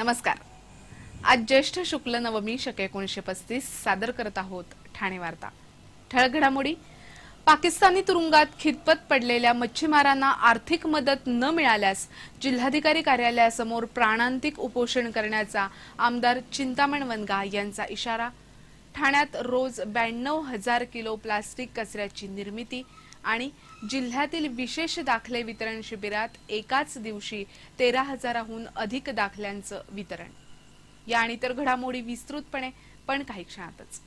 नमस्कार। आज ज्येष्ठ शुक्ल नवमी शके 1935 सादर करत आहोत ठाणे वार्ता। ठळक घडामोडी। पाकिस्तानी तुरुंगात खितपत पडलेल्या मच्छीमारांना आर्थिक मदत न मिळाल्यास जिल्हाधिकारी कार्यालयासमोर प्राणांतिक उपोषण करण्याचा आमदार चिंतामण वनगा यांचा इशारा। ठाण्यात रोज 92,000 किलो प्लास्टिक कचऱ्याची निर्मिती आणि जिल्ह्यातील विशेष दाखले वितरण शिबिरात एकाच दिवशी 13,000हून अधिक दाखल्यांचं वितरण। या आणि इतर घडामोडी विस्तृतपणे पण काही क्षणातच।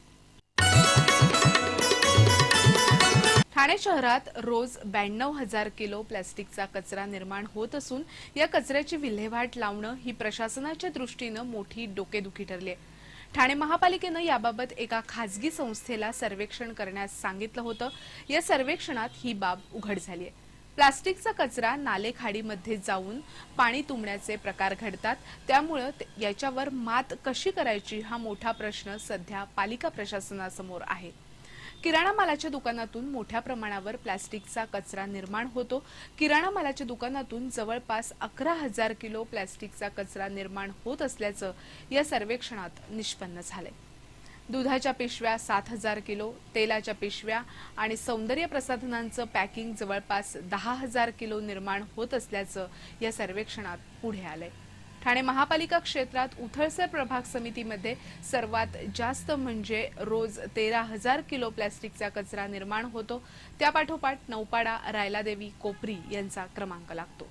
ठाणे शहरात रोज 92,000 किलो प्लास्टिकचा कचरा निर्माण होत असून या कचऱ्याची विल्हेवाट लावणं ही प्रशासनाच्या दृष्टीनं मोठी डोकेदुखी ठरली आहे। ठाणे महापालिकेनं याबाबत एका खासगी संस्थेला सर्वेक्षण करण्यास सांगितलं होतं। या सर्वेक्षणात ही बाब उघड झाली आहे। प्लास्टिकचा कचरा नाले खाडीमध्ये जाऊन पाणी तुंबण्याचे प्रकार घडतात, त्यामुळे याच्यावर मात कशी करायची हा मोठा प्रश्न सध्या पालिका प्रशासनासमोर आहे। किराणा मालाच्या दुकानातून मोठ्या प्रमाणावर प्लास्टिकचा कचरा निर्माण होतो। किराणा मालाच्या दुकानातून जवळपास 11,000 किलो प्लास्टिकचा कचरा निर्माण होत असल्याचं या सर्वेक्षणात निष्पन्न झालंय। दुधाच्या पिशव्या 7,000 किलो, तेलाच्या पिशव्या आणि सौंदर्य प्रसाधनांचं पॅकिंग जवळपास 10,000 किलो निर्माण होत असल्याचं या सर्वेक्षणात पुढे आलंय। ठाणे महापालिका क्षेत्रात उथळसर प्रभाग समितीमध्ये सर्वात जास्त म्हणजे रोज 13,000 किलो प्लास्टिकचा कचरा निर्माण होतो। त्यापाठोपाठ नौपाडा, रायलादेवी, कोपरी यांचा क्रमांक लागतो।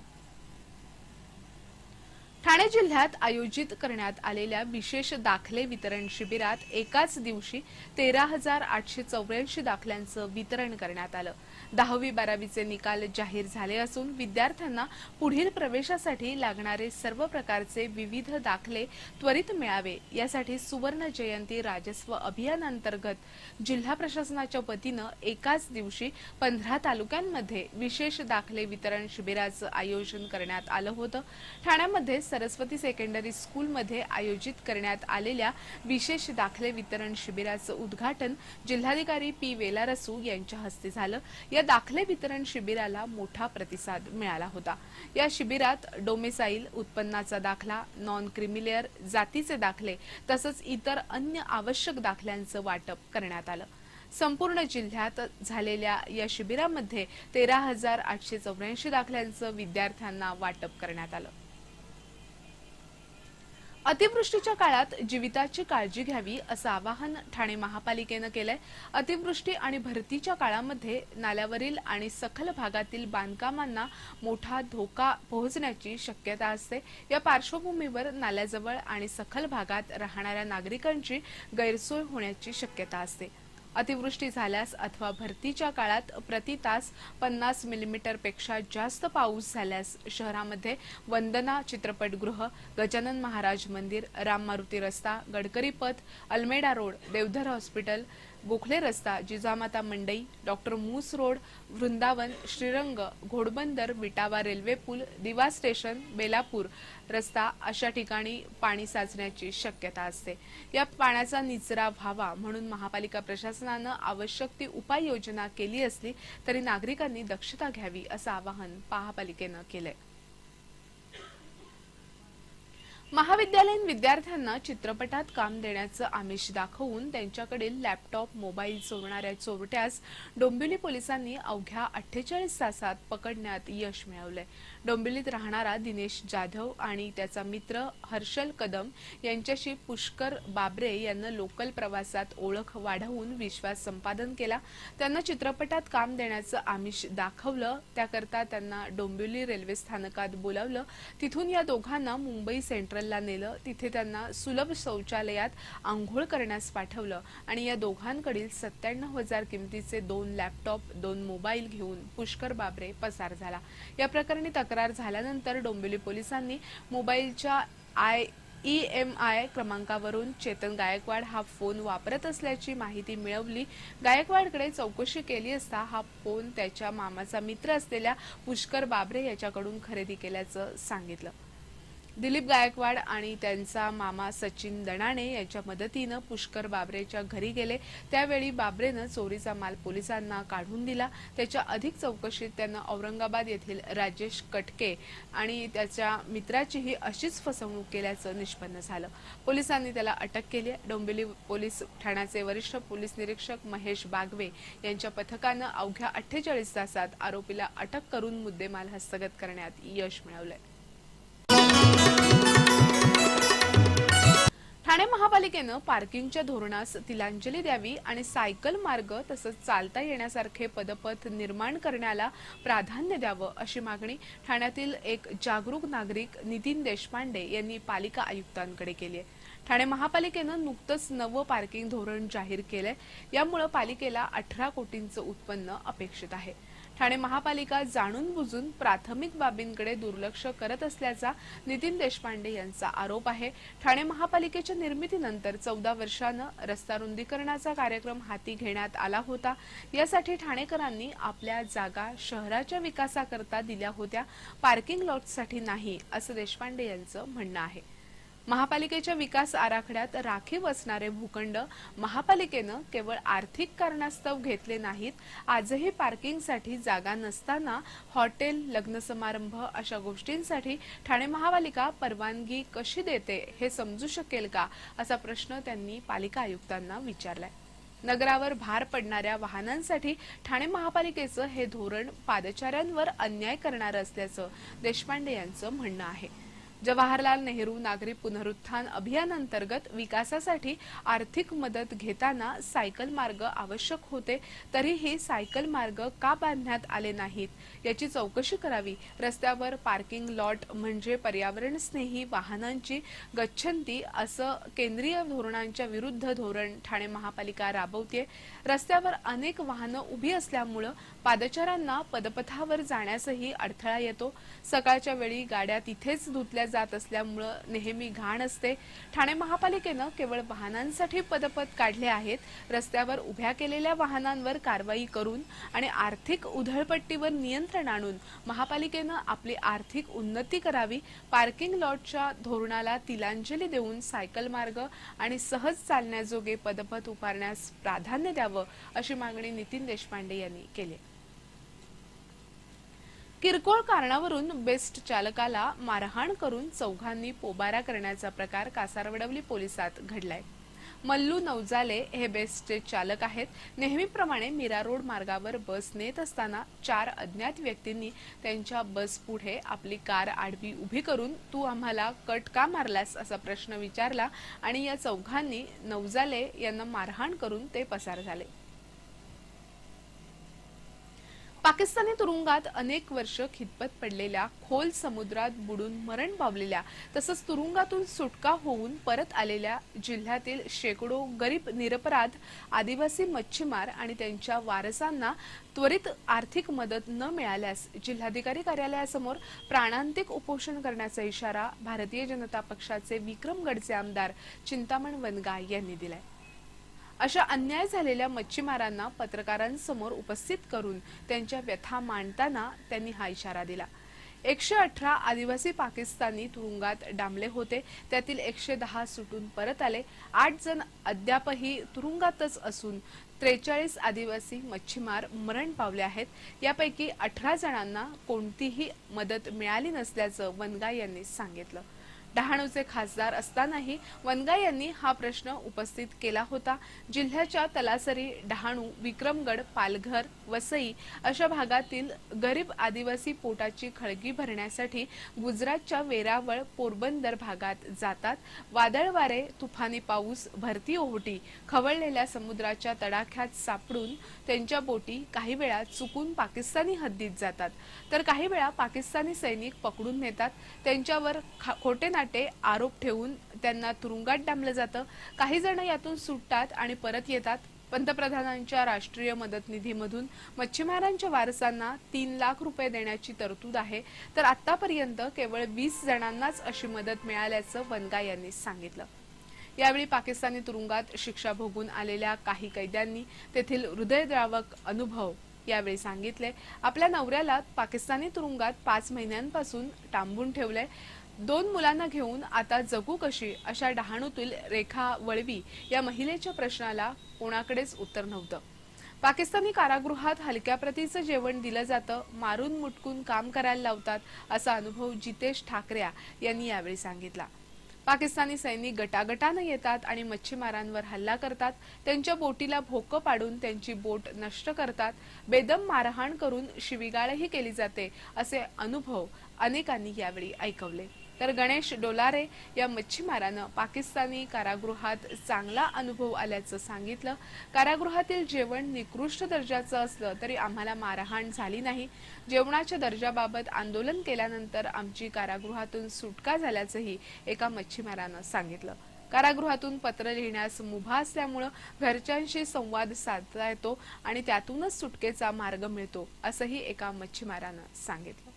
ठाणे जिल्ह्यात आयोजित करण्यात आलेल्या विशेष दाखले वितरण शिबिरात एकाच दिवशी 13,884 दाखल्यांचं वितरण करण्यात आलं। 10वी-12वीचे निकाल जाहीर झाले असून विद्यार्थ्यांना पुढील प्रवेशासाठी लागणारे सर्व प्रकारचे विविध दाखले त्वरित मिळावे यासाठी सुवर्ण जयंती राजस्व अभियानांतर्गत जिल्हा प्रशासनाच्या वतीनं एकाच दिवशी 15 तालुक्यांमध्ये विशेष दाखले वितरण शिबिराचं आयोजन करण्यात आलं होतं। ठाण्यामध्ये सरस्वती सेकंडरी स्कूलमध्ये आयोजित करण्यात आलेल्या विशेष दाखले वितरण शिबिराचं उद्घाटन जिल्हाधिकारी पी वेलारसू यांच्या हस्ते झालं। या दाखले वितरण शिबिराला मोठा प्रतिसाद मिळाला होता। या शिबिरात डोमेसाईल, उत्पन्नाचा दाखला, नॉन क्रिमिलेअर, जातीचे दाखले तसंच इतर अन्य आवश्यक दाखल्यांचं वाटप करण्यात आलं। संपूर्ण जिल्ह्यात झालेल्या या शिबिरामध्ये 13,884 दाखल्यांचं विद्यार्थ्यांना वाटप करण्यात आलं। अतिवृष्टीच्या काळात जीविताची काळजी घ्यावी असं आवाहन ठाणे महापालिकेनं केलंय। अतिवृष्टी आणि भरतीच्या काळामध्ये नाल्यावरील आणि सखल भागातील बांधकामांना मोठा धोका पोहोचण्याची शक्यता असते। या पार्श्वभूमीवर नाल्याजवळ आणि सखल भागात राहणाऱ्या नागरिकांची गैरसोय होण्याची शक्यता असते। अतिवृष्टी झाल्यास अथवा भरतीच्या काळात प्रति तास 50 मिलीमीटरपेक्षा जास्त पाऊस झाल्यास शहरामध्ये वंदना चित्रपटगृह, गजानन महाराज मंदिर, राम मारुती रस्ता, गडकरी पथ, Almeida road, Deodhar hospital, Gokhale रस्ता, जिजामाता मंडई, doctor Moos road, Vrindavan, Shrirang, Ghodbunder, Vitawa railway पूल, दिवा स्टेशन, बेलापूर रस्ता अशा ठिकाणी पाणी साचण्याची शक्यता असते। या पाण्याचा निचरा व्हावा म्हणून महापालिका प्रशासनानं आवश्यक ती उपाययोजना केली असली तरी नागरिकांनी दक्षता घ्यावी असं आवाहन महापालिकेनं केलंय। महाविद्यालयीन विद्यार्थ्यांना चित्रपटात काम देण्याचं आमिष दाखवून त्यांच्याकडील लॅपटॉप, मोबाईल चोरणाऱ्या चोरट्यास डोंबिवली पोलिसांनी अवघ्या 48 तासात पकडण्यात यश मिळवलंय। डोंबिवलीत राहणारा दिनेश जाधव आणि त्याचा मित्र हर्षल कदम यांच्याशी पुष्कर बाबरे यांना लोकल प्रवासात ओळख वाढवून विश्वास संपादन केला। त्यांना चित्रपटात काम देण्याचं आमिष दाखवलं। त्याकरता त्यांना डोंबिवली रेल्वे स्थानकात बोलावलं। तिथून या दोघांना मुंबई सेंट्रलला नेलं। तिथे त्यांना सुलभ शौचालयात आंघोळ करण्यास पाठवलं आणि या दोघांकडील 97,000 किमतीचे 2 लॅपटॉप, 2 मोबाईल घेऊन पुष्कर बाबरे पसार झाला। या प्रकरणी तक्रार झाल्यानंतर डोंबिवली पोलिसांनी मोबाईलच्या EMI क्रमांकावरून चेतन गायकवाड हा फोन वापरत असल्याची माहिती मिळवली। गायकवाडकडे चौकशी केली असता हा फोन त्याच्या मामाचा मित्र असलेल्या पुष्कर बाबरे याच्याकडून खरेदी केल्याचं सांगितलं। दिलीप गायकवाड आणि त्यांचा मामा सचिन दणाणे यांच्या मदतीनं पुष्कर बाबरेच्या घरी गेले। त्यावेळी बाबरेनं चोरीचा माल पोलिसांना काढून दिला। त्याच्या अधिक चौकशीत त्यानं औरंगाबाद येथील राजेश कटके आणि त्याच्या मित्राचीही अशीच फसवणूक केल्याचं निष्पन्न झालं। पोलिसांनी त्याला अटक केली। डोंबिवली पोलीस ठाण्याचे वरिष्ठ पोलीस निरीक्षक महेश बागवे यांच्या पथकानं अवघ्या 48 तासात आरोपीला अटक करून मुद्देमाल हस्तगत करण्यात यश मिळवलंय। ठाणे महापालिकेनं पार्किंगच्या धोरणास तिलांजली द्यावी आणि सायकल मार्ग तसंच चालता येण्यासारखे पदपथ निर्माण करण्याला प्राधान्य द्यावं अशी मागणी ठाण्यातील एक जागरूक नागरिक नितीन देशपांडे यांनी पालिका आयुक्तांकडे केली आहे। ठाणे महापालिकेनं नुकतंच नवं पार्किंग धोरण जाहीर केलंय। यामुळे पालिकेला 18 कोटींचं उत्पन्न अपेक्षित आहे। ठाणे महापालिका जाणून बुजून प्राथमिक बाबींकडे दुर्लक्ष करत असल्याचा नितीन देशपांडे यांचा आरोप आहे। ठाणे महापालिकेच्या निर्मितीनंतर 14 वर्षांनं रस्ता रुंदीकरणाचा कार्यक्रम हाती घेण्यात आला होता। यासाठी ठाणेकरांनी आपल्या जागा शहराच्या विकासाकरता दिल्या होत्या, पार्किंग लॉट्ससाठी नाही, असं देशपांडे यांचं म्हणणं आहे। महापालिकेच्या विकास आराखड्यात राखीव असणारे भूखंड महापालिकेनं केवळ आर्थिक कारणास्तव घेतले नाहीत। आजही पार्किंगसाठी जागा नसताना हॉटेल, लग्न समारंभ अशा गोष्टींसाठी ठाणे महापालिका परवानगी कशी देते हे समजू शकेल का, असा प्रश्न त्यांनी पालिका आयुक्तांना विचारलाय। नगरावर भार पडणाऱ्या वाहनांसाठी ठाणे महापालिकेचं हे धोरण पादचाऱ्यांवर अन्याय करणारं असल्याचं देशपांडे यांचं म्हणणं आहे। जवाहरलाल नेहरू नागरी पुनरुत्थान अभियानांतर्गत विकासासाठी आर्थिक मदत घेताना सायकल मार्ग आवश्यक होते, तरीही सायकल मार्ग का बांधण्यात आले नाहीत याची चौकशी करावी। रस्त्यावर पार्किंग लॉट म्हणजे पर्यावरण स्नेही वाहनांची गच्छंती असं केंद्रीय धोरणांच्या विरुद्ध धोरण ठाणे महापालिका राबवते। रस्त्यावर अनेक वाहनं उभी असल्यामुळे पादचाऱ्यांना पदपथावर जाण्यासही अडथळा येतो। सकाळच्या वेळी गाड्या तिथेच धुतल्या जात असल्यामुळे नेहमी घाण असते। ठाणे महापालिकेनं केवळ वाहनांसाठी पदपथ काढले आहेत। रस्त्यावर उभ्या केलेल्या वाहनांवर कारवाई करून आणि आर्थिक उधळपट्टीवर नियंत्रण आणून महापालिकेनं आपली आर्थिक उन्नती करावी। पार्किंग लॉटच्या धोरणाला तिलांजली देऊन सायकल मार्ग आणि सहज चालण्याजोगे पदपथ उभारण्यास प्राधान्य द्यावं, अशी मागणी नितीन देशपांडे यांनी केली। किरकोळ कारणावरून बेस्ट चालकाला मारहाण करून चौघांनी पोबारा करण्याचा प्रकार कासारवडवली पोलिसात घडलाय। मल्लू नवजाले हे बेस्टचे चालक आहेत। नेहमीप्रमाणे मीरा रोड मार्गावर बस नेत असताना 4 अज्ञात व्यक्तींनी त्यांच्या बस पुढे आपली कार आडवी उभी करून तू आम्हाला कट का मारलास असा प्रश्न विचारला आणि या चौघांनी नवजाले यांना मारहाण करून ते पसार झाले। पाकिस्तानी तुरुंगात अनेक वर्ष खितपत पडलेल्या, खोल समुद्रात बुडून मरण पावलेल्या तसंच तुरुंगातून सुटका होऊन परत आलेल्या जिल्ह्यातील शेकडो गरीब निरपराध आदिवासी मच्छीमार आणि त्यांच्या वारसांना त्वरित आर्थिक मदत न मिळाल्यास जिल्हाधिकारी कार्यालयासमोर प्राणांतिक उपोषण करण्याचा इशारा भारतीय जनता पक्षाचे विक्रमगडचे आमदार चिंतामण वनगाय यांनी दिलाय। अशा अन्याय झालेल्या मच्छीमारांना पत्रकारांसमोर उपस्थित करून त्यांच्या व्यथा मांडताना त्यांनी हा इशारा दिला। 118 आदिवासी पाकिस्तानी तुरुंगात डांबले होते, त्यातील 110 सुटून परत आले। 8 जण अद्यापही तुरुंगातच असून 43 आदिवासी मच्छीमार मरण पावले आहेत। यापैकी 18 जणांना कोणतीही मदत मिळाली नसल्याचं वनगाय यांनी सांगितलं। डहाणूचे खासदार असतानाही वनगाय यांनी हा प्रश्न उपस्थित केला होता। जिल्ह्याच्या तलासरी, डहाणू, विक्रमगड, पालघर, वसई अशा भागातील गरीब आदिवासी पोटाची खळगी भरण्यासाठी गुजरातच्या वेरावळ, पोरबंदर भागात जातात। वादळ वारे, तुफानी पाऊस, भरती ओहोटी, खवळलेल्या समुद्राच्या तडाख्यात सापडून त्यांच्या बोटी काही वेळा चुकून पाकिस्तानी हद्दीत जातात, तर काही वेळा पाकिस्तानी सैनिक पकडून नेतात। त्यांच्यावर खोटे आरोप ठेवून त्यांना तुरुंगात डांबलं जातं। काही जण यातून सुटतात आणि परत येतात। पंतप्रधानांच्या राष्ट्रीय मदत निधीमधून मच्छीमारांच्या वारसांना 3 लाख रुपये देण्याची तरतूद आहे, तर आतापर्यंत केवळ 20 जणांनाच अशी मदत मिळाल्याचं वनगाय यांनी सांगितलं। यावेळी पाकिस्तानी तुरुंगात शिक्षा भोगून आलेल्या काही कैद्यांनी तेथील हृदयद्रावक अनुभव यावेळी सांगितले। आपल्या नवऱ्याला पाकिस्तानी तुरुंगात 5 महिन्यांपासून डांबून ठेवलंय। दोन मुलांना घेऊन आता जगू कशी अशा डहाणूतील रेखा वळवी या महिलेच्या प्रश्नाला कोणाकडेच उत्तर नव्हतं. पाकिस्तानी कारागृहात हलक्या प्रतीचं जेवण दिलं जातं, मारून मुटकून काम करायला लावतात असा अनुभव जितेश ठाकरे यांनी यावेळी सांगितला. पाकिस्तानी सैनिक गटागटानं येतात आणि मच्छीमारांवर हल्ला करतात, त्यांच्या बोटीला भोकं पाडून त्यांची बोट नष्ट करतात, बेदम मारहाण करून शिवीगाळही केली जाते असे अनुभव अनेकांनी यावेळी ऐकवले. तर गणेश डोलारे या मच्छीमारानं पाकिस्तानी कारागृहात चांगला अनुभव आल्याचं सांगितलं. कारागृहातील जेवण निकृष्ट दर्जाचं असलं तरी आम्हाला मारहाण झाली नाही. जेवणाच्या दर्जाबाबत आंदोलन केल्यानंतर आमची कारागृहातून सुटका झाल्याचंही एका मच्छीमारानं सांगितलं. कारागृहातून पत्र लिहिण्यास मुभा असल्यामुळे घरच्यांशी संवाद साधता येतो आणि त्यातूनच सुटकेचा मार्ग मिळतो असंही एका मच्छीमारानं सांगितलं.